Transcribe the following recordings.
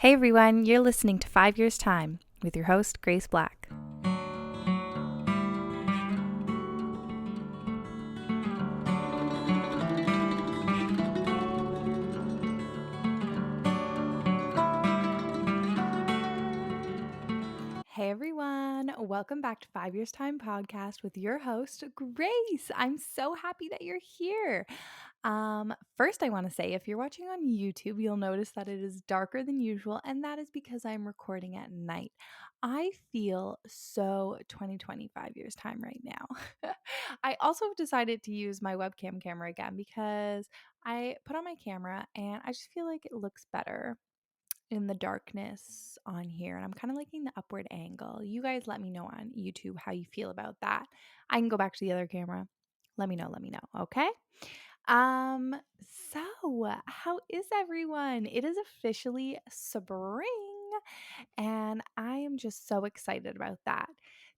Hey everyone, you're listening to 5 Years Time with your host, Grace Black. Hey everyone, welcome back to 5 Years Time podcast with your host, Grace. I'm so happy that you're here. First, I want to say if you're watching on YouTube, you'll notice that it is darker than usual, and that is because I'm recording at night. I feel so 2025 years time right now. I also decided to use my webcam camera again because I put on my camera and I just feel like it looks better in the darkness on here, and I'm kind of liking the upward angle. You guys let me know on YouTube how you feel about that. I can go back to the other camera. Let me know, okay? Um, so how is everyone? It is officially spring, and I am just so excited about that.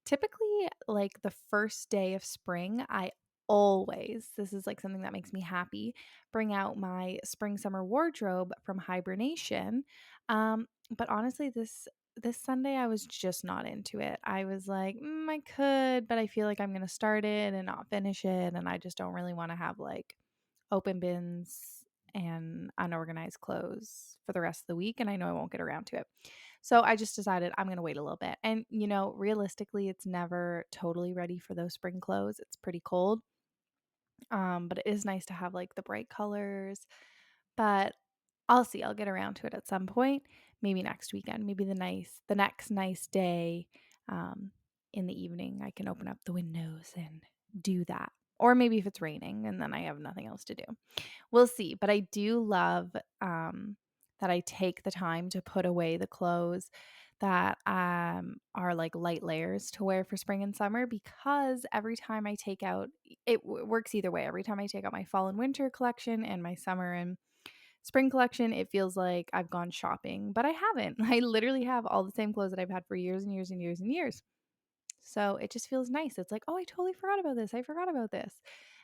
Typically, like the first day of spring, I always, this is like something that makes me happy, bring out my spring summer wardrobe from hibernation. But honestly, this Sunday I was just not into it. I was like, I could, but I feel like I'm gonna start it and not finish it, and I just don't really want to have like open bins and unorganized clothes for the rest of the week, and I know I won't get around to it. So I just decided I'm going to wait a little bit. And realistically, it's never totally ready for those spring clothes. It's pretty cold. But it is nice to have like the bright colors. But I'll see. I'll get around to it at some point. Maybe next weekend. Maybe the next nice day in the evening, I can open up the windows and do that. Or maybe if it's raining and then I have nothing else to do. We'll see. But I do love that I take the time to put away the clothes that are like light layers to wear for spring and summer, because every time I take out works either way. Every time I take out my fall and winter collection and my summer and spring collection, it feels like I've gone shopping, but I haven't. I literally have all the same clothes that I've had for years and years and years and years. So it just feels nice. It's like, oh, I totally forgot about this. I forgot about this.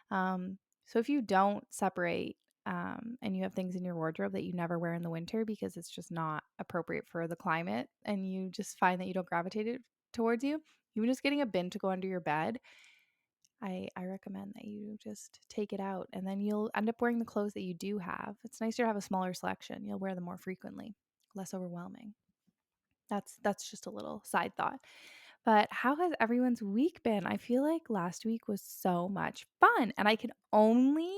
So if you don't separate and you have things in your wardrobe that you never wear in the winter because it's just not appropriate for the climate, and you just find that you don't gravitate it towards you, even just getting a bin to go under your bed, I recommend that you just take it out, and then you'll end up wearing the clothes that you do have. It's nicer to have a smaller selection. You'll wear them more frequently, less overwhelming. That's just a little side thought. But how has everyone's week been? I feel like last week was so much fun, and I can only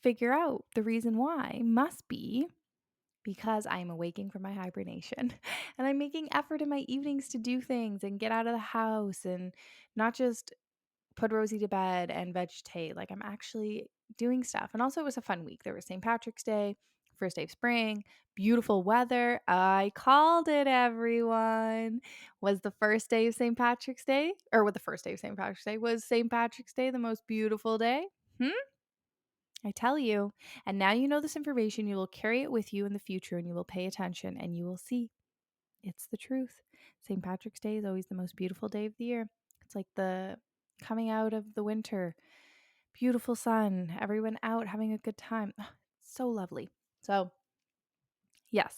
figure out the reason why must be because I'm awaking from my hibernation and I'm making effort in my evenings to do things and get out of the house and not just put Rosie to bed and vegetate. Like, I'm actually doing stuff. And also, it was a fun week. There was St. Patrick's Day, first day of spring, beautiful weather. I called it, everyone. Was the first day of St. Patrick's Day, or what the first day of St. Patrick's Day, was St. Patrick's Day the most beautiful day? I tell you. And now you know this information. You will carry it with you in the future and you will pay attention and you will see it's the truth. St. Patrick's Day is always the most beautiful day of the year. It's like the coming out of the winter, beautiful sun, everyone out having a good time. So lovely. So, yes.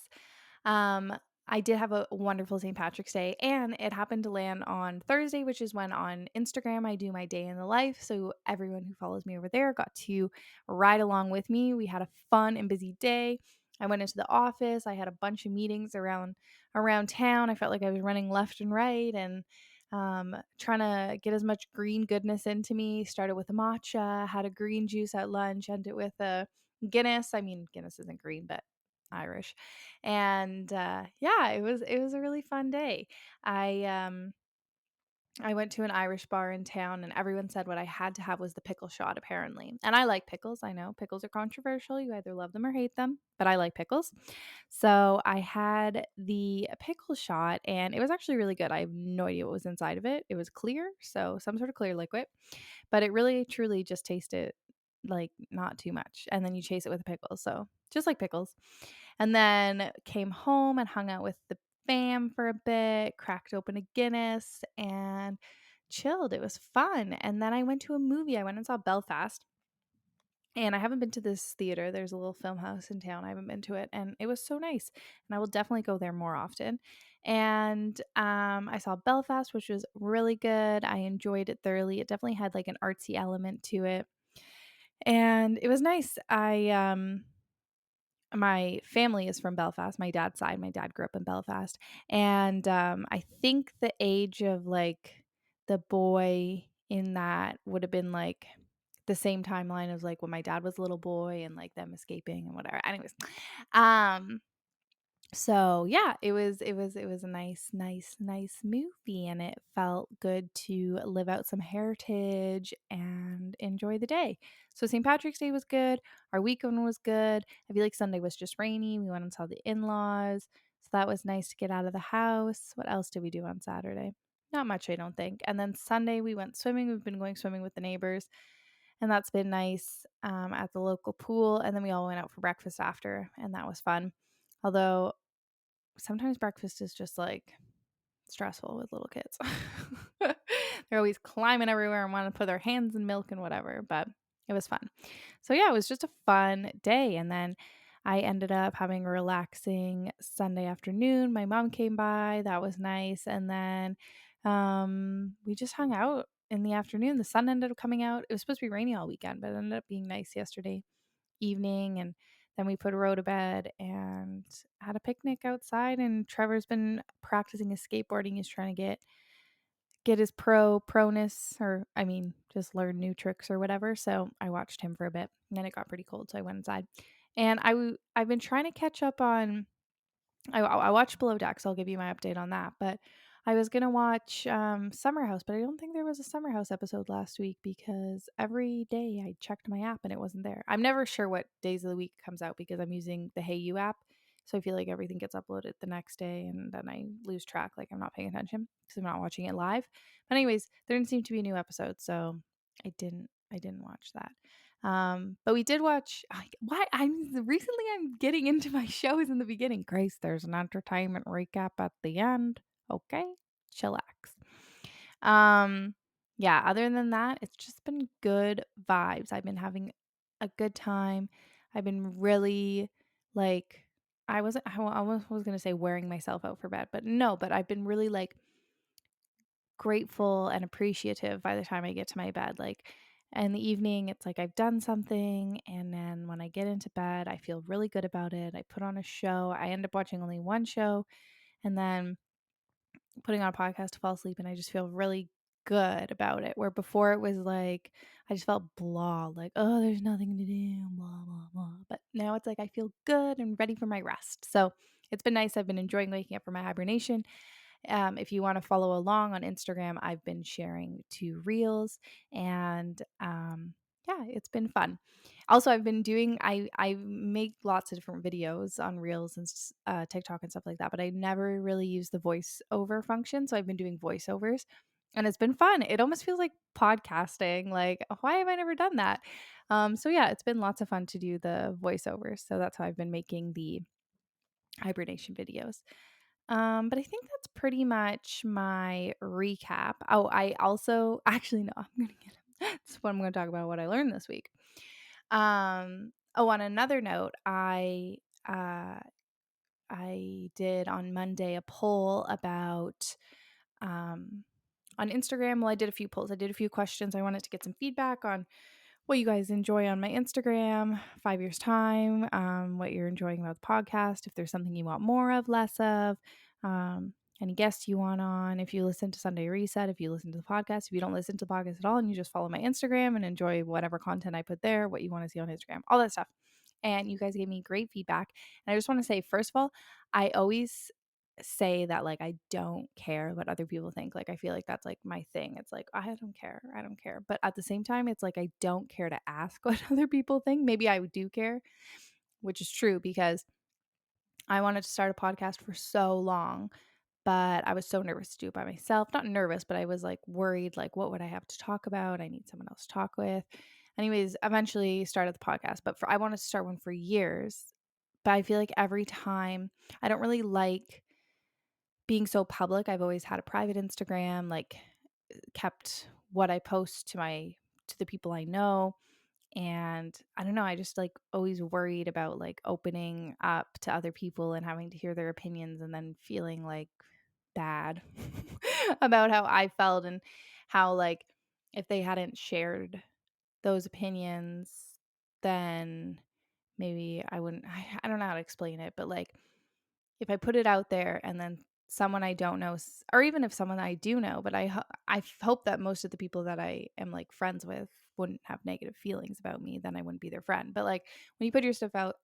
Um, I did have a wonderful St. Patrick's Day, and it happened to land on Thursday, which is when on Instagram I do my day in the life. So everyone who follows me over there got to ride along with me. We had a fun and busy day. I went into the office. I had a bunch of meetings around town. I felt like I was running left and right and trying to get as much green goodness into me. Started with a matcha, had a green juice at lunch, ended with a Guinness. I mean, Guinness isn't green, but Irish. And yeah, it was a really fun day. I um I went to an Irish bar in town and everyone said what I had to have was the pickle shot, apparently. And I like pickles. I know pickles are controversial. You either love them or hate them, but I like pickles. So I had the pickle shot and it was actually really good. I have no idea what was inside of it. It was clear, so some sort of clear liquid, but it really truly just tasted like not too much. And then you chase it with a pickle. So just like pickles. And then came home and hung out with the fam for a bit, cracked open a Guinness and chilled. It was fun. And then I went to a movie. I went and saw Belfast. And I haven't been to this theater. There's a little film house in town. I haven't been to it, and it was so nice. And I will definitely go there more often. And I saw Belfast, which was really good. I enjoyed it thoroughly. It definitely had like an artsy element to it, and it was nice. My family is from Belfast, my dad's side. My dad grew up in Belfast. And I think the age of like the boy in that would have been like the same timeline as like when my dad was a little boy and like them escaping and whatever. Anyways, um, so yeah, it was a nice movie, and it felt good to live out some heritage and enjoy the day. So St. Patrick's Day was good, our weekend was good. I feel like Sunday was just rainy. We went and saw the in-laws, so that was nice to get out of the house. What else did we do on Saturday? Not much, I don't think. And then Sunday we went swimming. We've been going swimming with the neighbors, and that's been nice, at the local pool. And then we all went out for breakfast after, and that was fun. Although sometimes breakfast is just like stressful with little kids. They're always climbing everywhere and want to put their hands in milk and whatever, but it was fun. So yeah, it was just a fun day. And then I ended up having a relaxing Sunday afternoon. My mom came by, that was nice. And then we just hung out in the afternoon. The sun ended up coming out. It was supposed to be rainy all weekend, but it ended up being nice yesterday evening. And then we put Ro to bed and had a picnic outside. And Trevor's been practicing his skateboarding. He's trying to get his proness, or I mean just learn new tricks or whatever. So I watched him for a bit, and then it got pretty cold, so I went inside. And I've been trying to catch up on, I watched Below Deck, so I'll give you my update on that. But I was gonna watch Summer House, but I don't think there was a Summer House episode last week because every day I checked my app and it wasn't there. I'm never sure what days of the week it comes out because I'm using the Hey You app, so I feel like everything gets uploaded the next day, and then I lose track. Like I'm not paying attention because I'm not watching it live. But anyways, there didn't seem to be a new episode, so I didn't watch that. But we did watch. Why I'm getting into my shows in the beginning. Grace, there's an entertainment recap at the end. Okay, chillax. Um, yeah. Other than that, it's just been good vibes. I've been having a good time. I've been really like. I almost was gonna say wearing myself out for bed, but no. But I've been really like grateful and appreciative by the time I get to my bed. Like in the evening, it's like I've done something. And then when I get into bed, I feel really good about it. I put on a show. I end up watching only one show and then putting on a podcast to fall asleep. And I just feel really good about it. Where before it was like, I just felt blah, like, oh, there's nothing to do, blah, blah, blah. But now it's like I feel good and ready for my rest. So it's been nice. I've been enjoying waking up for my hibernation. If you want to follow along on Instagram, I've been sharing 2 reels, and yeah, it's been fun. Also, I've been doing I make lots of different videos on reels and TikTok and stuff like that, but I never really use the voiceover function. So I've been doing voiceovers, and it's been fun. It almost feels like podcasting. Like, why have I never done that? So yeah, it's been lots of fun to do the voiceovers. So that's how I've been making the hibernation videos. But I think that's pretty much my recap. Oh, I also actually no, I'm gonna get that's what I'm gonna talk about what I learned this week. On another note, uh I did on Monday a poll about on Instagram. Well, I did a few polls. I did a few questions. I wanted to get some feedback on what you guys enjoy on my Instagram, 5 years time, what you're enjoying about the podcast, if there's something you want more of, less of, any guests you want on, if you listen to Sunday Reset, if you listen to the podcast, if you don't listen to the podcast at all and you just follow my Instagram and enjoy whatever content I put there, what you want to see on Instagram, all that stuff. And you guys gave me great feedback. And I just want to say, first of all, I always say that like I don't care what other people think. Like I feel like that's like my thing. It's like I don't care. I don't care. But at the same time it's like I don't care to ask what other people think. Maybe I do care, which is true because I wanted to start a podcast for so long, but I was so nervous to do it by myself. Not nervous, but I was like worried like what would I have to talk about? I need someone else to talk with. Anyways, eventually started the podcast, but I wanted to start one for years. But I feel like every time I don't really like being so public. I've always had a private Instagram, like kept what I post to the people I know. And I don't know, I just like always worried about like opening up to other people and having to hear their opinions and then feeling like bad about how I felt and how like if they hadn't shared those opinions, then maybe I wouldn't I don't know how to explain it, but like if I put it out there and then someone I don't know or even if someone I do know, but hope that most of the people that I am like friends with wouldn't have negative feelings about me, then I wouldn't be their friend. But like when you put your stuff out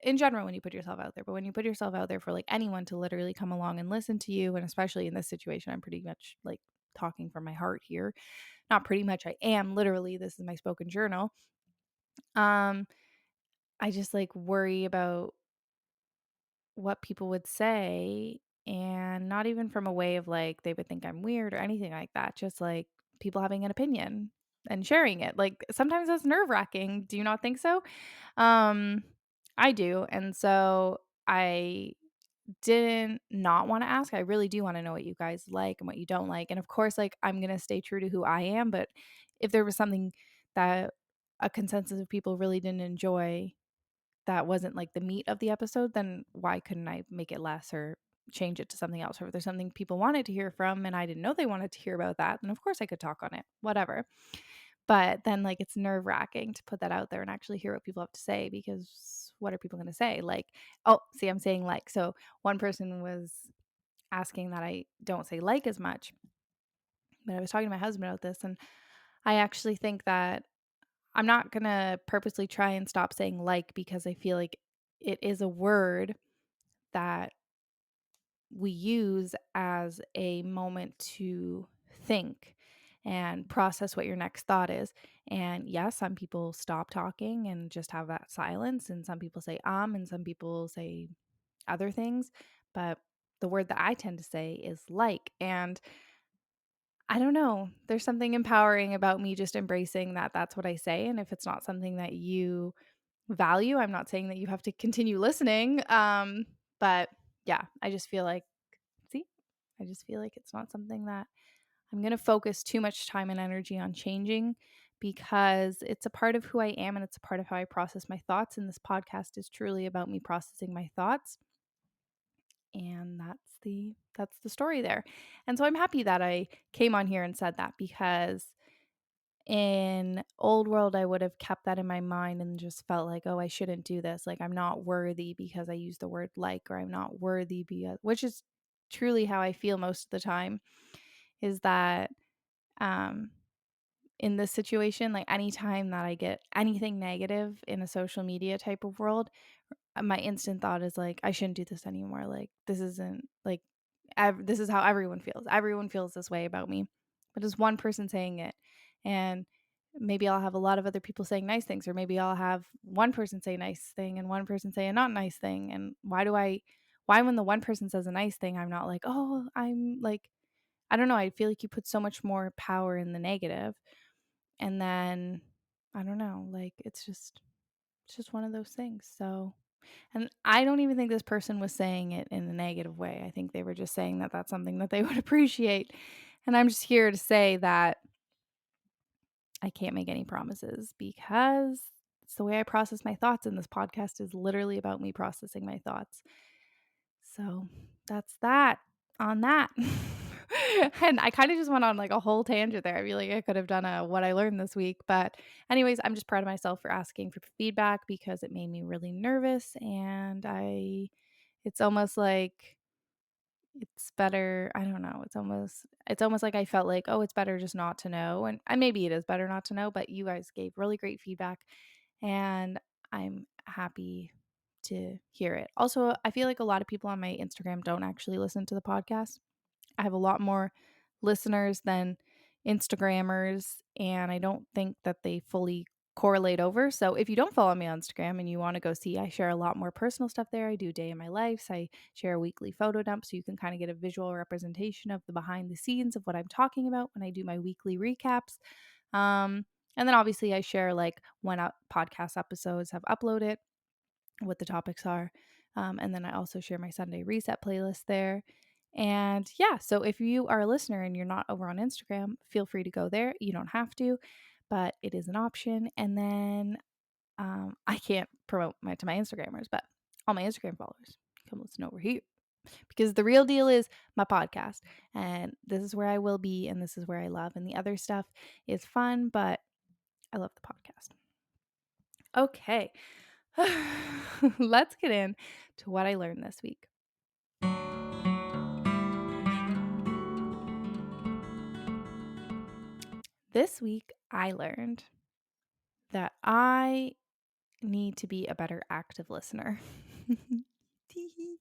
in general, when you put yourself out there, but when you put yourself out there for like anyone to literally come along and listen to you, and especially in this situation, I'm pretty much like talking from my heart here. Not pretty much, I am literally, this is my spoken journal. Um I just like worry about what people would say, and not even from a way of like they would think I'm weird or anything like that, just like people having an opinion and sharing it. Like sometimes that's nerve-wracking. Do you not think so? Um I do. And so I didn't not want to ask. I really do want to know what you guys like and what you don't like. And of course, like I'm going to stay true to who I am, but if there was something that a consensus of people really didn't enjoy, that wasn't like the meat of the episode, then why couldn't I make it less or change it to something else? Or if there's something people wanted to hear from and I didn't know they wanted to hear about that, then of course I could talk on it, whatever. But then like it's nerve wracking to put that out there and actually hear what people have to say, because what are people going to say? Like, oh, see, I'm saying like, so one person was asking that I don't say like as much, but I was talking to my husband about this, and I actually think that I'm not going to purposely try and stop saying like, because I feel like it is a word that we use as a moment to think and process what your next thought is. And yes, some people stop talking and just have that silence, and some people say and some people say other things, but the word that I tend to say is like. And I don't know, there's something empowering about me just embracing that that's what I say. And if it's not something that you value, I'm not saying that you have to continue listening. But yeah, I just feel like, see, I just feel like it's not something that I'm going to focus too much time and energy on changing, because it's a part of who I am and it's a part of how I process my thoughts. And this podcast is truly about me processing my thoughts. And that's the story there. And so I'm happy that I came on here and said that, because in old world I would have kept that in my mind and just felt like, oh, I shouldn't do this, like I'm not worthy because I use the word like, or I'm not worthy because, which is truly how I feel most of the time, is that um in this situation, like anytime that I get anything negative in a social media type of world, my instant thought is like, I shouldn't do this anymore. Like this isn't like this is how everyone feels. Everyone feels this way about me. But it's one person saying it. And maybe I'll have a lot of other people saying nice things, or maybe I'll have one person say nice thing and one person say a not nice thing. And why when the one person says a nice thing, I'm not like, oh, I'm like, I don't know. I feel like you put so much more power in the negative. And then I don't know, like it's just one of those things. So, and I don't even think this person was saying it in a negative way. I think they were just saying that that's something that they would appreciate. And I'm just here to say that I can't make any promises, because it's the way I process my thoughts. And this podcast is literally about me processing my thoughts. So that's that on that. And I kind of just went on like a whole tangent there. I feel like I could have done a what I learned this week. But, anyways, I'm just proud of myself for asking for feedback, because it made me really nervous. And it's almost like it's better. I don't know. It's almost like I felt like, oh, it's better just not to know. And maybe it is better not to know, but you guys gave really great feedback. And I'm happy to hear it. Also, I feel like a lot of people on my Instagram don't actually listen to the podcast. I have a lot more listeners than Instagrammers, and I don't think that they fully correlate over. So if you don't follow me on Instagram and you want to go see, I share a lot more personal stuff there. I do day in my life. So I share a weekly photo dump, so you can kind of get a visual representation of the behind the scenes of what I'm talking about when I do my weekly recaps. Um, and then obviously I share like when podcast episodes have uploaded, what the topics are. And then I also share my Sunday reset playlist there. And yeah, so if you are a listener and you're not over on Instagram, feel free to go there. You don't have to. but it is an option. And then I can't promote to my Instagrammers, but all my Instagram followers come listen over here because the real deal is my podcast, and this is where I will be, and this is where I love, and the other stuff is fun, but I love the podcast. Okay, let's get in to what I learned this week. This week, I learned that I need to be a better active listener. Teehee.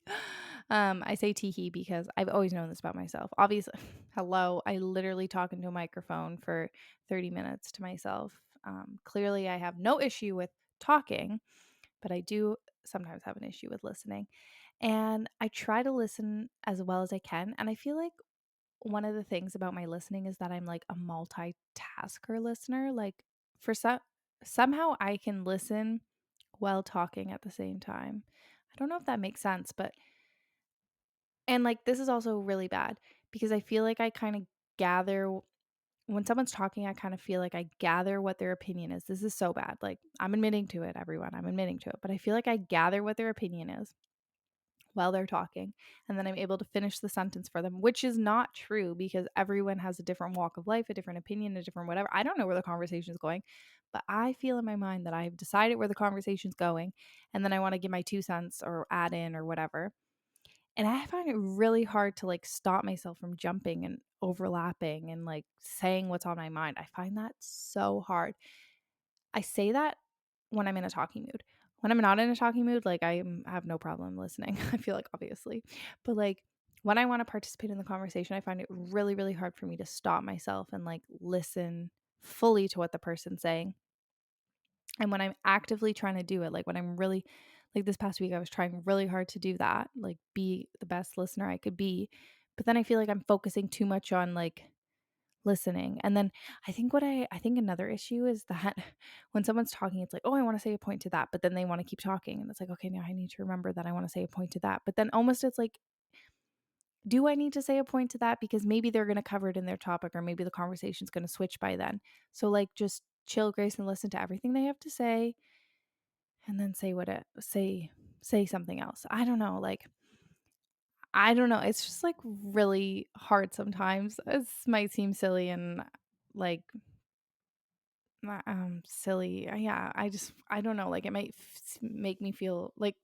I say teehee because I've always known this about myself. Obviously, hello, I literally talk into a microphone for 30 minutes to myself. Clearly, I have no issue with talking, but I do sometimes have an issue with listening. And I try to listen as well as I can. And I feel like one of the things about my listening is that I'm like a multitasker listener. Like for somehow I can listen while talking at the same time. I don't know if that makes sense, but and like this is also really bad because I feel like I kind of gather when someone's talking, I kind of feel like I gather what their opinion is. This is so bad. Like I'm admitting to it, everyone. I'm admitting to it, but I feel like I gather what their opinion is while they're talking, and then I'm able to finish the sentence for them, which is not true because everyone has a different walk of life, a different opinion, a different whatever. I don't know where the conversation is going, but I feel in my mind that I've decided where the conversation's going, and then I want to give my 2 cents or add in or whatever. And I find it really hard to like stop myself from jumping and overlapping and like saying what's on my mind. I find that so hard. I say that when I'm in a talking mood. When I'm not in a talking mood, like have no problem listening. I feel like obviously, but like when I want to participate in the conversation, I find it really, really hard for me to stop myself and like listen fully to what the person's saying. And when I'm actively trying to do it, like when I'm really, like this past week, I was trying really hard to do that, like be the best listener I could be. But then I feel like I'm focusing too much on like listening. And then I think another issue is that when someone's talking, it's like, oh, I want to say a point to that, but then they want to keep talking. And it's like, okay, now I need to remember that I want to say a point to that. But then almost it's like, do I need to say a point to that? Because maybe they're going to cover it in their topic, or maybe the conversation's going to switch by then. So like just chill, Grace, and listen to everything they have to say and then say something else. I don't know. Like I don't know. It's just like really hard sometimes. This might seem silly and like silly. Yeah, I don't know. Like it might make me feel like,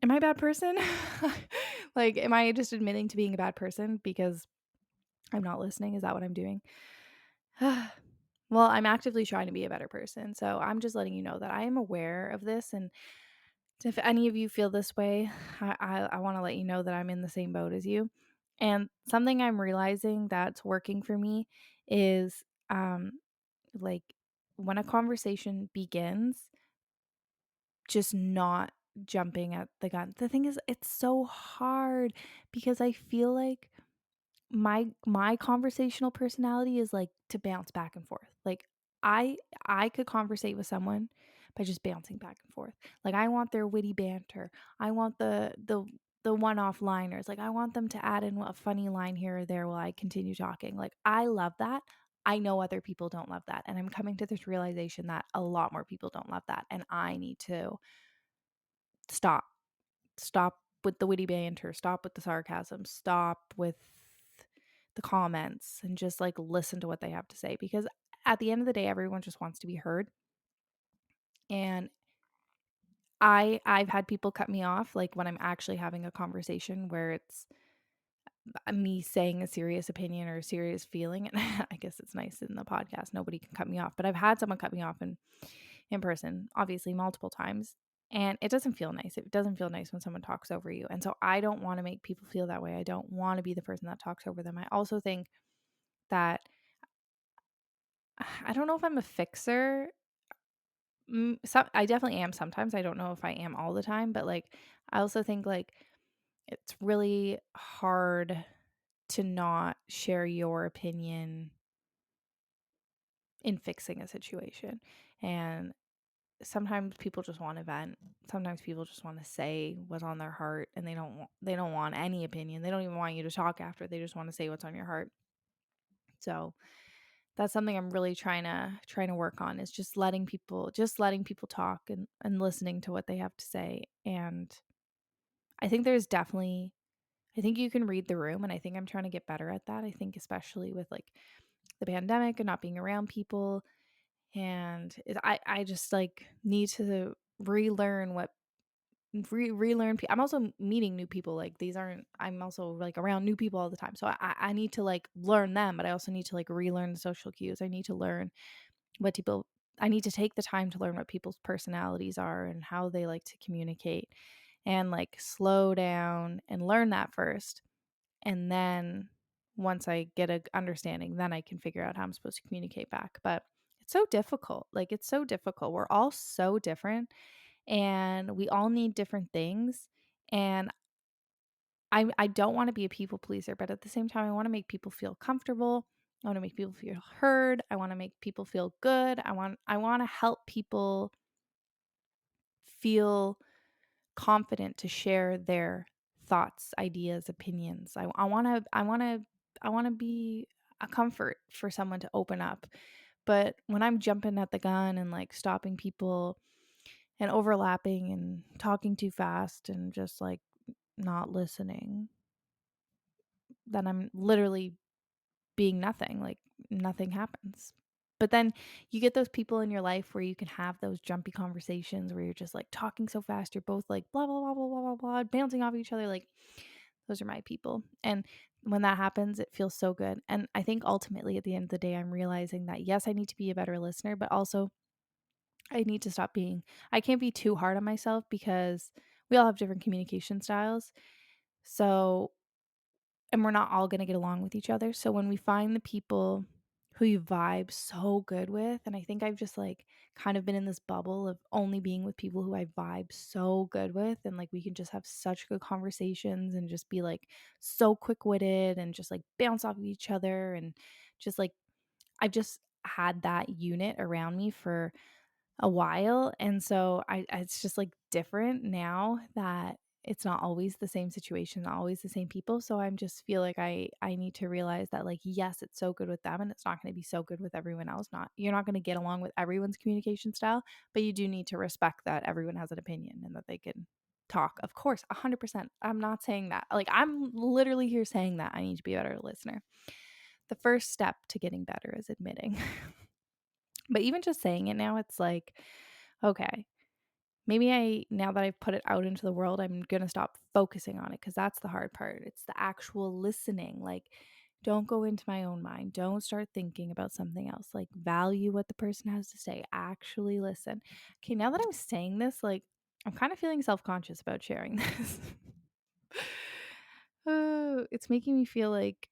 am I a bad person? Like, am I just admitting to being a bad person because I'm not listening? Is that what I'm doing? Well, I'm actively trying to be a better person. So I'm just letting you know that I am aware of this. And if any of you feel this way, I want to let you know that I'm in the same boat as you. And something I'm realizing that's working for me is like when a conversation begins, just not jumping at the gun. The thing is, it's so hard because I feel like my conversational personality is like to bounce back and forth. Like I I could conversate with someone by just bouncing back and forth. Like I want their witty banter. I want the one-off liners. Like I want them to add in a funny line here or there while I continue talking. Like I love that. I know other people don't love that. And I'm coming to this realization that a lot more people don't love that. And I need to stop. Stop with the witty banter, stop with the sarcasm, stop with the comments and just like listen to what they have to say because at the end of the day everyone just wants to be heard. And I've had people cut me off like when I'm actually having a conversation where it's me saying a serious opinion or a serious feeling. And I guess it's nice in the podcast nobody can cut me off, but I've had someone cut me off in person, obviously multiple times. And it doesn't feel nice. It doesn't feel nice when someone talks over you. And so I don't want to make people feel that way. I don't want to be the person that talks over them. I also think that I don't know if I'm a fixer. I definitely am sometimes. I don't know if I am all the time, but like I also think like it's really hard to not share your opinion in fixing a situation. And sometimes people just want to vent. Sometimes people just want to say what's on their heart and they don't want any opinion. They don't even want you to talk after. They just want to say what's on your heart. So that's something I'm really trying to work on, is just letting people talk and listening to what they have to say. And I think there's definitely I think you can read the room, and I think I'm trying to get better at that. I think especially with like the pandemic and not being around people, and I just like need to relearn what relearn. I'm also meeting new people. Like these aren't. I'm also like around new people all the time, so I need to like learn them, but I also need to like relearn the social cues. I need to learn what people. I need to take the time to learn what people's personalities are and how they like to communicate, and like slow down and learn that first, and then once I get a understanding, then I can figure out how I'm supposed to communicate back. But it's so difficult. Like it's so difficult. We're all so different and we all need different things. And I don't want to be a people pleaser, but at the same time I want to make people feel comfortable. I want to make people feel heard. I want to make people feel good. I want to help people feel confident to share their thoughts, ideas, opinions. I want to be a comfort for someone to open up. But when I'm jumping at the gun and like stopping people and overlapping and talking too fast and just like not listening, then I'm literally being nothing. Like nothing happens. But then you get those people in your life where you can have those jumpy conversations where you're just like talking so fast, you're both like blah blah blah blah blah blah blah, bouncing off each other. Like those are my people. And when that happens, it feels so good. And I think ultimately at the end of the day, I'm realizing that yes, I need to be a better listener, but also I need to stop being, I can't be too hard on myself because we all have different communication styles. So and we're not all going to get along with each other. So when we find the people who you vibe so good with, and I think I've just like kind of been in this bubble of only being with people who I vibe so good with, and like we can just have such good conversations and just be like so quick-witted and just like bounce off of each other, and just like I've just had that unit around me for a while. And so it's just like different now that it's not always the same situation, not always the same people. So I'm just feel like I need to realize that like yes, it's so good with them and it's not going to be so good with everyone else. Not You're not going to get along with everyone's communication style, but you do need to respect that everyone has an opinion and that they can talk. Of course, 100%. I'm not saying that. Like I'm literally here saying that I need to be a better listener. The first step to getting better is admitting. But even just saying it now, it's like, okay, maybe now that I've put it out into the world, I'm going to stop focusing on it because that's the hard part. It's the actual listening. Like, don't go into my own mind. Don't start thinking about something else. Like, value what the person has to say. Actually listen. Okay, now that I'm saying this, like, I'm kind of feeling self conscious about sharing this. Oh, it's making me feel like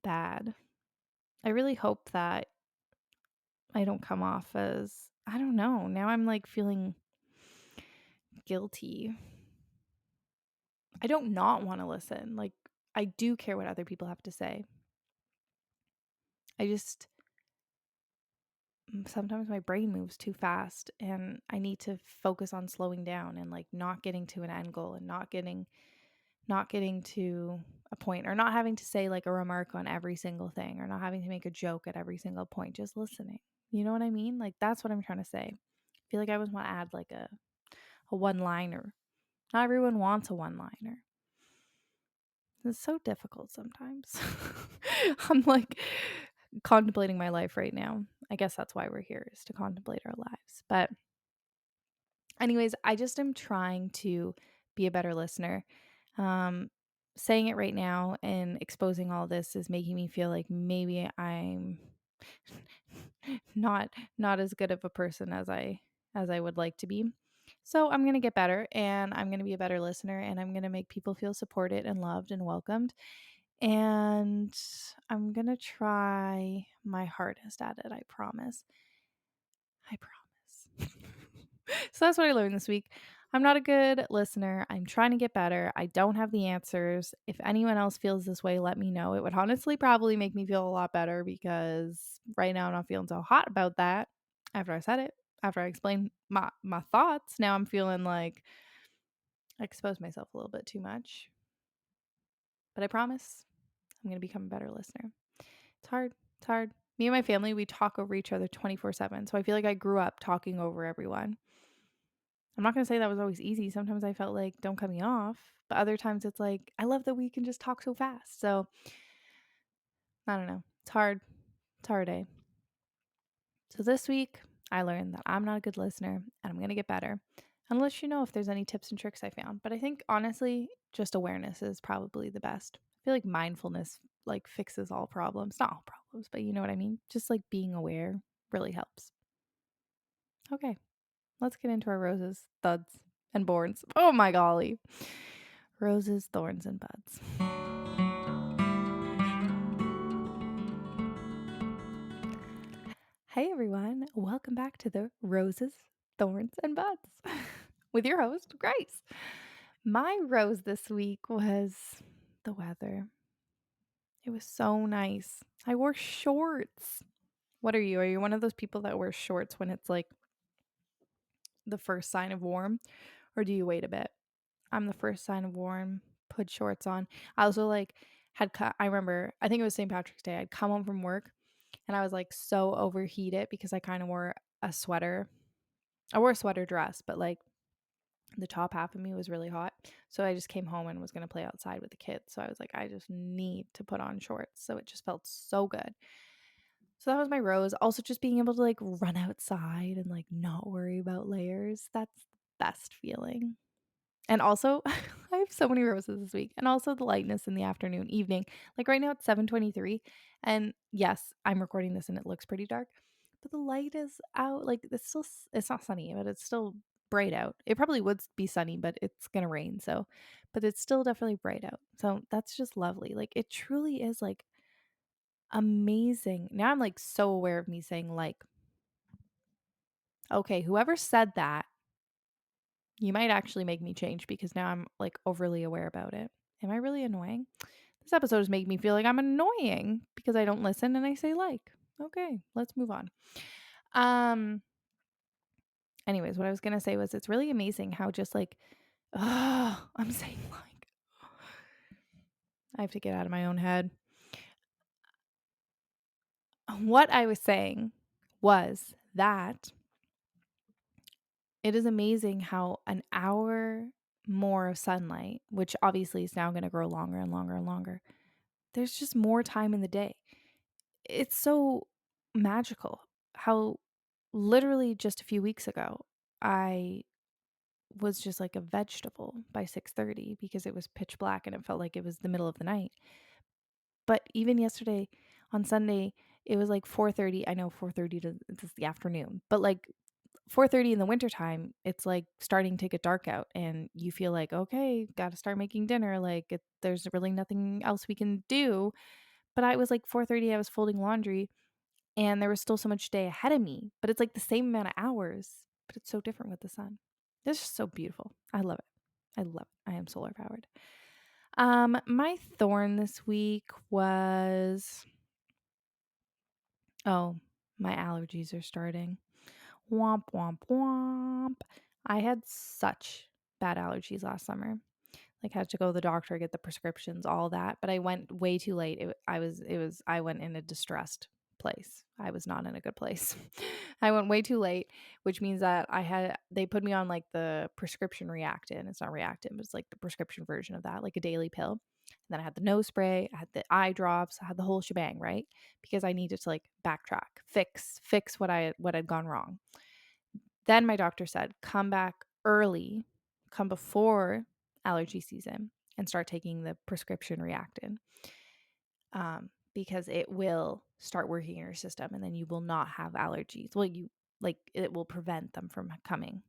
bad. I really hope that I don't come off as, I don't know. Now I'm like feeling guilty. I don't not want to listen. Like, I do care what other people have to say. I just, sometimes my brain moves too fast and I need to focus on slowing down and like not getting to an end goal and not getting to a point, or not having to say like a remark on every single thing, or not having to make a joke at every single point, just listening. You know what I mean? Like that's what I'm trying to say. I feel like I always want to add like a one-liner. Not everyone wants a one-liner. It's so difficult sometimes. I'm like contemplating my life right now. I guess that's why we're here, is to contemplate our lives. But anyways, I just am trying to be a better listener. Um Saying it right now and exposing all this is making me feel like maybe I'm not as good of a person as I would like to be. So I'm going to get better and I'm going to be a better listener and I'm going to make people feel supported and loved and welcomed. And I'm going to try my hardest at it, I promise. I promise. So that's what I learned this week. I'm not a good listener. I'm trying to get better. I don't have the answers. If anyone else feels this way, let me know. It would honestly probably make me feel a lot better because right now I'm not feeling so hot about that. After I said it, after I explained my thoughts, now I'm feeling like I exposed myself a little bit too much. But I promise I'm going to become a better listener. It's hard. It's hard. Me and my family, we talk over each other 24/7. So I feel like I grew up talking over everyone. I'm not going to say that was always easy. Sometimes I felt like, don't cut me off. But other times it's like, I love that we can just talk so fast. So I don't know. It's hard. It's hard, eh? So this week, I learned that I'm not a good listener and I'm going to get better. And I'll let you know if there's any tips and tricks I found. But I think honestly, just awareness is probably the best. I feel like mindfulness like fixes all problems. Not all problems, but you know what I mean? Just like being aware really helps. Okay, let's get into our roses, thuds, and borns. Oh my golly. Roses, thorns, and buds. Hey everyone, welcome back to the Roses, Thorns, and Buds with your host, Grace. My rose this week was the weather. It was so nice. I wore shorts. What are you? Are you one of those people that wears shorts when it's like the first sign of warm? Or do you wait a bit? I'm the first sign of warm, put shorts on. I also like I remember, I think it was St. Patrick's Day. I'd come home from work and I was like so overheated because I kind of wore a sweater. I wore a sweater dress, but like the top half of me was really hot. So I just came home and was going to play outside with the kids. So I was like, I just need to put on shorts. So it just felt so good. So that was my rose. Also, just being able to like run outside and like not worry about layers. That's the best feeling. And also, I have so many roses this week. And also the lightness in the afternoon, evening. Like right now it's 7:23. And yes, I'm recording this and it looks pretty dark. But the light is out. Like it's not sunny, but it's still bright out. It probably would be sunny, but it's gonna rain. So, but it's still definitely bright out. So that's just lovely. Like it truly is like amazing. Now I'm like so aware of me saying like, okay, whoever said that, you might actually make me change because now I'm like overly aware about it. Am I really annoying? This episode is making me feel like I'm annoying because I don't listen and I say like. Okay, let's move on. Um Anyways, what I was going to say was it's really amazing how just like I'm saying like I have to get out of my own head. What I was saying was that it is amazing how an hour more of sunlight, which obviously is now going to grow longer and longer and longer, there's just more time in the day. It's so magical how literally just a few weeks ago, I was just like a vegetable by 6:30 because it was pitch black and it felt like it was the middle of the night. But even yesterday on Sunday, it was like 4:30. I know 4:30 to it's the afternoon, but like 4:30 in the wintertime, it's like starting to get dark out and you feel like, okay, got to start making dinner. Like there's really nothing else we can do. But I was like 4:30, I was folding laundry and there was still so much day ahead of me, but it's like the same amount of hours, but it's so different with the sun. It's just so beautiful. I love it. I love it. I am solar powered. My thorn this week was my allergies are starting. Womp womp womp. I had such bad allergies last summer. Like had to go to the doctor, get the prescriptions, all that. But I went way too late. I went in a distressed place. I was not in a good place. I went way too late, which means that they put me on like the prescription Reactin. It's not Reactin, but it's like the prescription version of that, like a daily pill. And then I had the nose spray, I had the eye drops, I had the whole shebang, right? Because I needed to like backtrack, fix what had gone wrong. Then my doctor said, come back early, come before allergy season and start taking the prescription Reactin because it will start working in your system and then you will not have allergies. Well, it will prevent them from coming.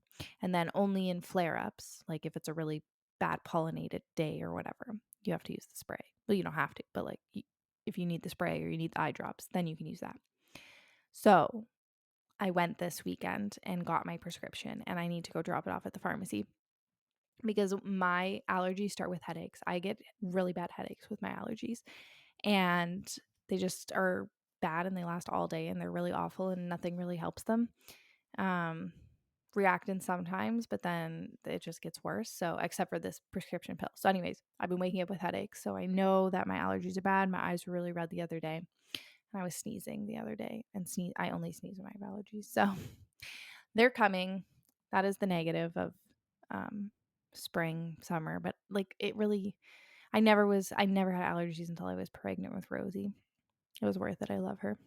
And then only in flare ups, like if it's a really bad pollinated day or whatever, you have to use the spray. Well, you don't have to, but like if you need the spray or you need the eye drops, then you can use that. So I went this weekend and got my prescription and I need to go drop it off at the pharmacy because my allergies start with headaches. I get really bad headaches with my allergies and they just are bad and they last all day and they're really awful and nothing really helps them. Reacting sometimes, but then it just gets worse. So, except for this prescription pill. So, anyways, I've been waking up with headaches. So, I know that my allergies are bad. My eyes were really red the other day. And I was sneezing the other day, and I only sneeze when I have allergies. So they're coming. That is the negative of spring, summer. But like it really, I never had allergies until I was pregnant with Rosie. It was worth it. I love her.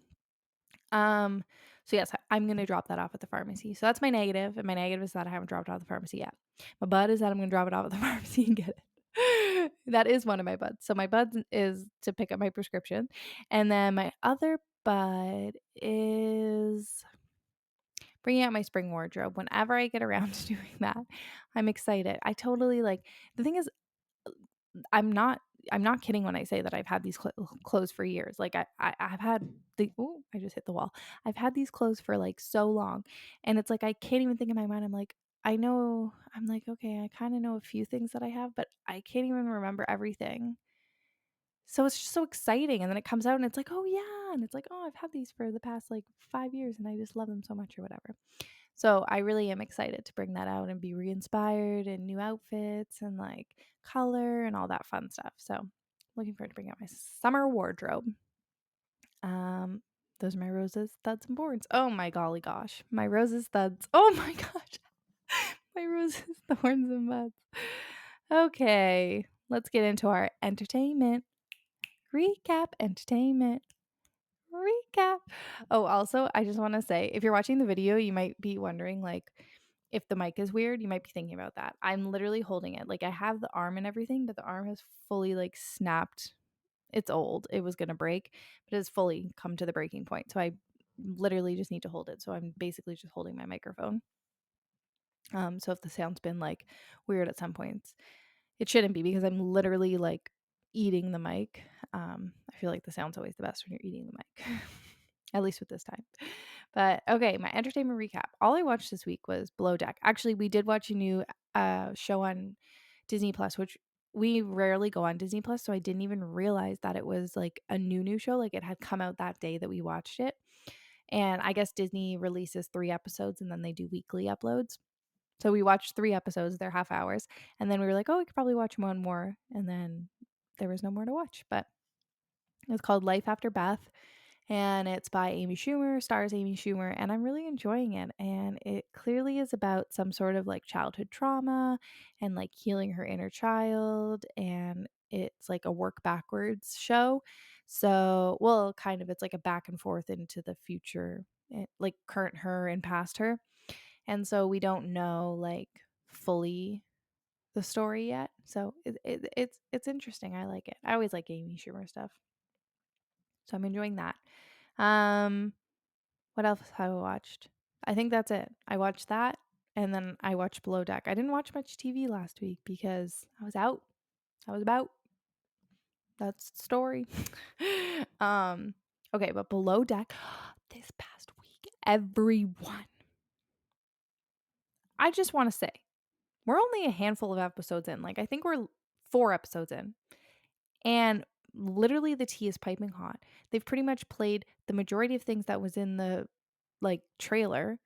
So yes, I'm going to drop that off at the pharmacy. So that's my negative. And my negative is that I haven't dropped it off at the pharmacy yet. My bud is that I'm going to drop it off at the pharmacy and get it. That is one of my buds. So my bud is to pick up my prescription. And then my other bud is bringing out my spring wardrobe. Whenever I get around to doing that, I'm excited. I totally the thing is, I'm not kidding when I say that I've had these clothes for years. Like I've had I just hit the wall. I've had these clothes for like so long, and it's like I can't even think in my mind. I'm like, okay, I kind of know a few things that I have, but I can't even remember everything. So it's just so exciting, and then it comes out and it's like, oh yeah, and it's like, oh, I've had these for the past like 5 years, and I just love them so much or whatever. So I really am excited to bring that out and be re-inspired and new outfits and like color and all that fun stuff. So looking forward to bringing out my summer wardrobe. Those are my roses, thuds, and boards. Oh my golly gosh. My roses, thuds. Oh my gosh. My roses, thorns, and buds. Okay, let's get into our entertainment. Entertainment recap. Oh, also, I just want to say, if you're watching the video, you might be wondering, like, if the mic is weird, you might be thinking about that. I'm literally holding it. Like, I have the arm and everything, but the arm has fully, like, snapped. It's old. It was going to break, but it has fully come to the breaking point. So I literally just need to hold it. So I'm basically just holding my microphone. So if the sound's been, like, weird at some points, it shouldn't be because I'm literally, like, eating the mic. I feel like the sound's always the best when you're eating the mic. At least with this time. But okay, my entertainment recap. All I watched this week was Below Deck. Actually, we did watch a new show on Disney Plus, which we rarely go on Disney Plus, so I didn't even realize that it was like a new show. Like it had come out that day that we watched it. And I guess Disney releases 3 episodes and then they do weekly uploads. So we watched 3 episodes, they're half hours, and then we were like, "Oh, we could probably watch one more." And then there was no more to watch, but it's called Life After Beth, and it's by Amy Schumer, stars Amy Schumer, and I'm really enjoying it. And it clearly is about some sort of like childhood trauma and like healing her inner child, and it's like a work backwards show. So, well, kind of, it's like a back and forth into the future, like current her and past her. And so we don't know like fully the story yet. So it's interesting. I like it. I always like Amy Schumer stuff. So I'm enjoying that. Um, what else have I watched? I think that's it. I watched that and then I watched Below Deck. I didn't watch much TV last week because I was out. I was about. That's the story. Okay, but Below Deck this past week, everyone. I just want to say, we're only a handful of episodes in. Like I think we're 4 episodes in. And literally the tea is piping hot. They've pretty much played the majority of things that was in the like trailer.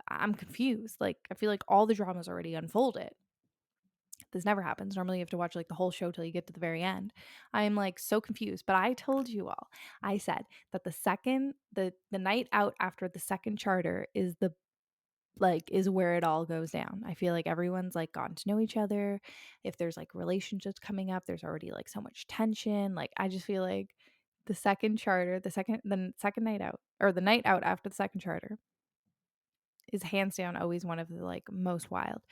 I'm confused. Like I feel like all the drama's already unfolded. This never happens. Normally you have to watch like the whole show till you get to the very end. I'm like so confused. But I told you all. I said that the night out after the second charter is where it all goes down. I feel like everyone's like gotten to know each other. If there's like relationships coming up, there's already like so much tension. Like I just feel like the second night out or the night out after the second charter is hands down always one of the like most wild.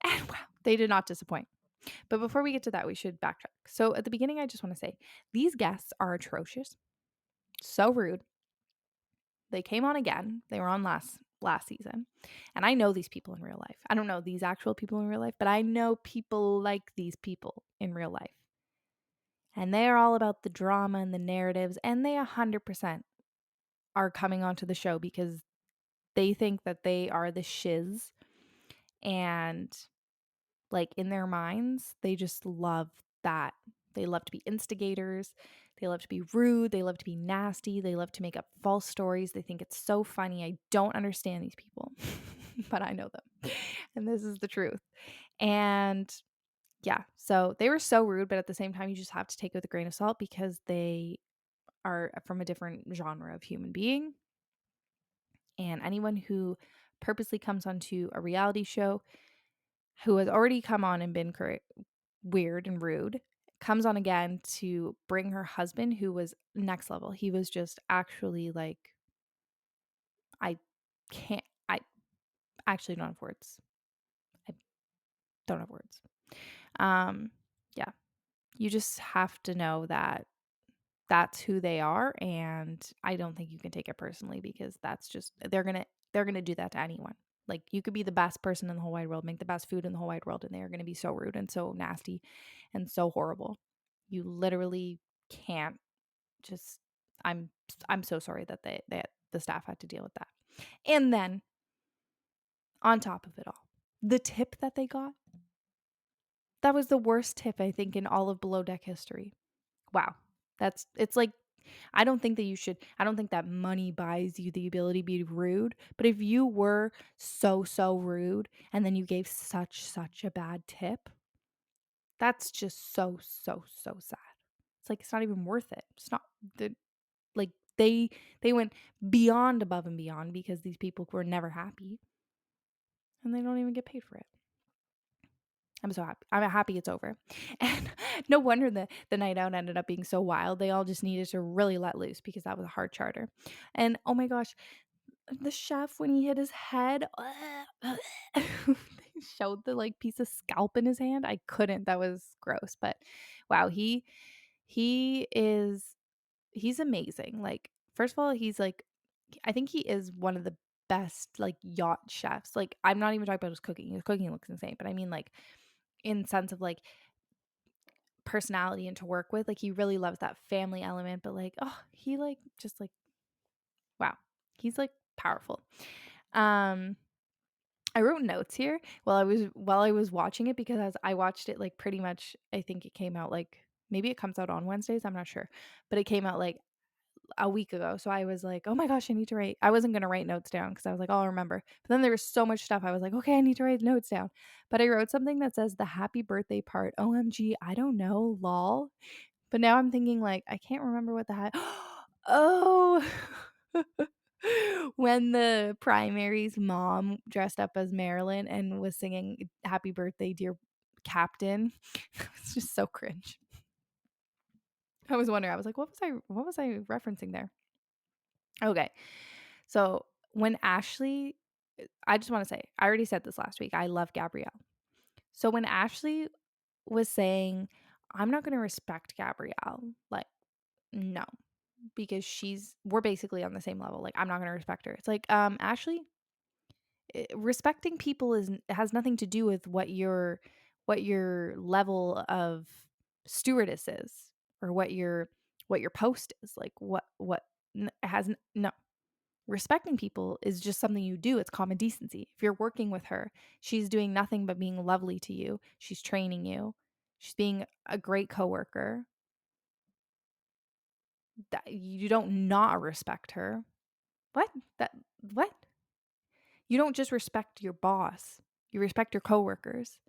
And wow, they did not disappoint. But before we get to that, we should backtrack. So at the beginning, I just want to say these guests are atrocious. So rude. They came on again. They were on last season. And I know these people in real life. I don't know these actual people in real life, but I know people like these people in real life. And they are all about the drama and the narratives, and they 100% are coming onto the show because they think that they are the shiz, and like in their minds, they just love that. They love to be instigators. They love to be rude. They love to be nasty. They love to make up false stories. They think it's so funny. I don't understand these people, but I know them. And this is the truth. And yeah, so they were so rude, but at the same time, you just have to take it with a grain of salt because they are from a different genre of human being. And anyone who purposely comes onto a reality show who has already come on and been weird and rude comes on again to bring her husband, who was next level. He was just actually like, I can't, I actually don't have words. I don't have words. Um, yeah, you just have to know that that's who they are, and I don't think you can take it personally, because that's just they're gonna do that to anyone. Like, you could be the best person in the whole wide world, make the best food in the whole wide world, and they are gonna be so rude and so nasty and so horrible. You literally can't just I'm I'm so sorry that the staff had to deal with that. And then on top of it all, the tip that they got, that was the worst tip, I think, in all of below deck history. Wow. It's like, I don't think that money buys you the ability to be rude, but if you were so rude and then you gave such a bad tip, that's just so sad. It's like, it's not even worth it. It's not the like they went beyond above and beyond because these people were never happy, and they don't even get paid for it. I'm so happy. I'm happy it's over. And no wonder the night out ended up being so wild. They all just needed to really let loose because that was a hard charter. And oh my gosh, the chef, when he hit his head, they showed the like piece of scalp in his hand. I couldn't. That was gross. But wow, he is he's amazing. Like, first of all, he's like, I think he is one of the best like yacht chefs. Like, I'm not even talking about his cooking. His cooking looks insane, but I mean, like, in sense of like personality and to work with. Like, he really loves that family element, but like, oh, he like just like, wow. He's like powerful. Um I wrote notes here while I was watching it, because I watched it like pretty much, I think it came out like, maybe it comes out on Wednesdays, I'm not sure. But it came out like a week ago. So I was like, "Oh my gosh, I need to write." I wasn't going to write notes down because I was like, "Oh, I'll remember." But then there was so much stuff. I was like, "Okay, I need to write notes down." But I wrote something that says the happy birthday part. OMG, I don't know, lol. But now I'm thinking like, I can't remember what the heck. Oh. When the primary's mom dressed up as Marilyn and was singing "Happy Birthday, Dear Captain." It's just so cringe. I was wondering. I was like, what was I referencing there? Okay. So when Ashley, I just want to say, I already said this last week, I love Gabrielle. So when Ashley was saying, I'm not going to respect Gabrielle, like, no, because we're basically on the same level. Like, I'm not going to respect her. It's like, Ashley, respecting people has nothing to do with what your level of stewardess is, or what your post is. Like, what has no. Respecting people is just something you do. It's common decency. If you're working with her, she's doing nothing but being lovely to you. She's training you. She's being a great coworker. That you don't not respect her. What? What? You don't just respect your boss. You respect your coworkers.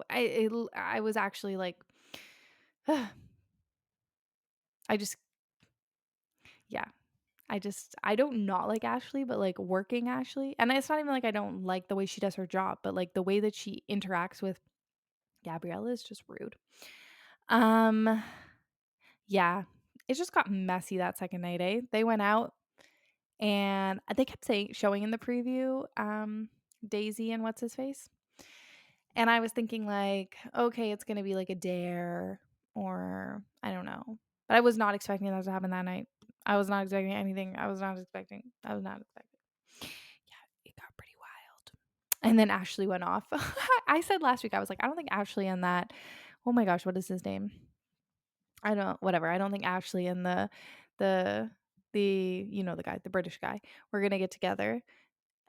I was actually like, I just, yeah. I don't not like Ashley, but like working Ashley. And it's not even like I don't like the way she does her job, but like the way that she interacts with Gabriella is just rude. Um, yeah, it just got messy that second night, eh? They went out and they kept saying, showing in the preview, Daisy and what's his face. And I was thinking like, okay, it's gonna be like a dare, or I don't know. But I was not expecting that to happen that night. I was not expecting anything. I was not expecting. Yeah, it got pretty wild. And then Ashley went off. I said last week, I was like, I don't think Ashley and that, oh my gosh, what is his name? Whatever. I don't think Ashley and the the guy, the British guy, were gonna get together.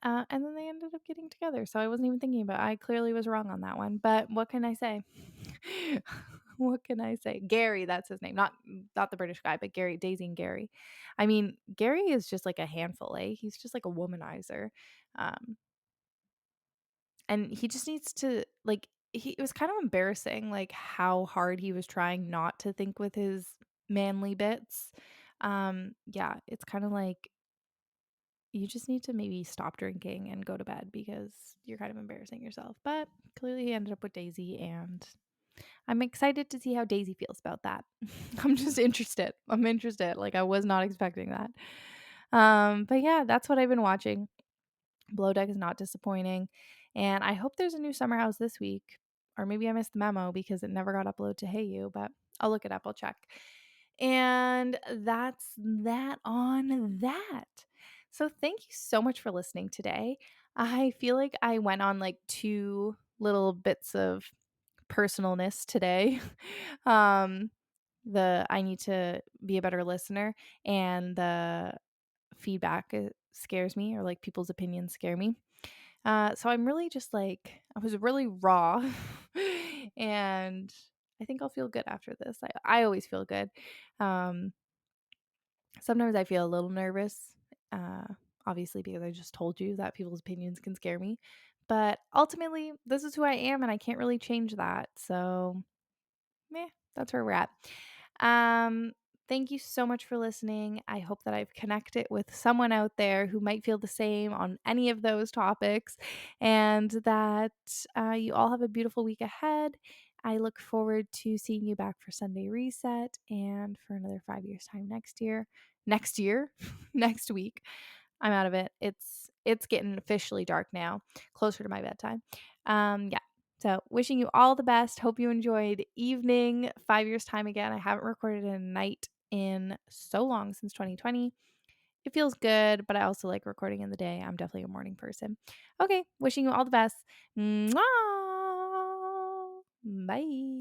And then they ended up getting together. So I wasn't even thinking about it. I clearly was wrong on that one. But what can I say? What can I say? Gary, that's his name. Not the British guy, but Gary, Daisy and Gary. I mean, Gary is just like a handful, eh? He's just like a womanizer. Um, and he just needs to like it was kind of embarrassing like how hard he was trying not to think with his manly bits. Yeah, it's kind of like you just need to maybe stop drinking and go to bed because you're kind of embarrassing yourself. But clearly he ended up with Daisy, and I'm excited to see how Daisy feels about that. I'm just interested. I'm interested. Like, I was not expecting that. But yeah, that's what I've been watching. Below Deck is not disappointing. And I hope there's a new Summer House this week. Or maybe I missed the memo because it never got uploaded to Hey You, but I'll look it up. I'll check. And that's that on that. So thank you so much for listening today. I feel like I went on like two little bits of personalness today. um the I need to be a better listener, and the feedback scares me, or like people's opinions scare me. So I'm really just like, I was really raw. And I think I'll feel good after this. I always feel good. Um, Sometimes I feel a little nervous, uh, obviously, because I just told you that people's opinions can scare me. But ultimately, this is who I am, and I can't really change that. So, meh, that's where we're at. Um, Thank you so much for listening. I hope that I've connected with someone out there who might feel the same on any of those topics, and that you all have a beautiful week ahead. I look forward to seeing you back for Sunday Reset and for another 5 years time next year. Next year, next week. I'm out of it. It's getting officially dark now, closer to my bedtime. Yeah. So wishing you all the best. Hope you enjoyed evening 5 years time again. I haven't recorded a night in so long, since 2020. It feels good, but I also like recording in the day. I'm definitely a morning person. Okay, wishing you all the best. Mwah! Bye.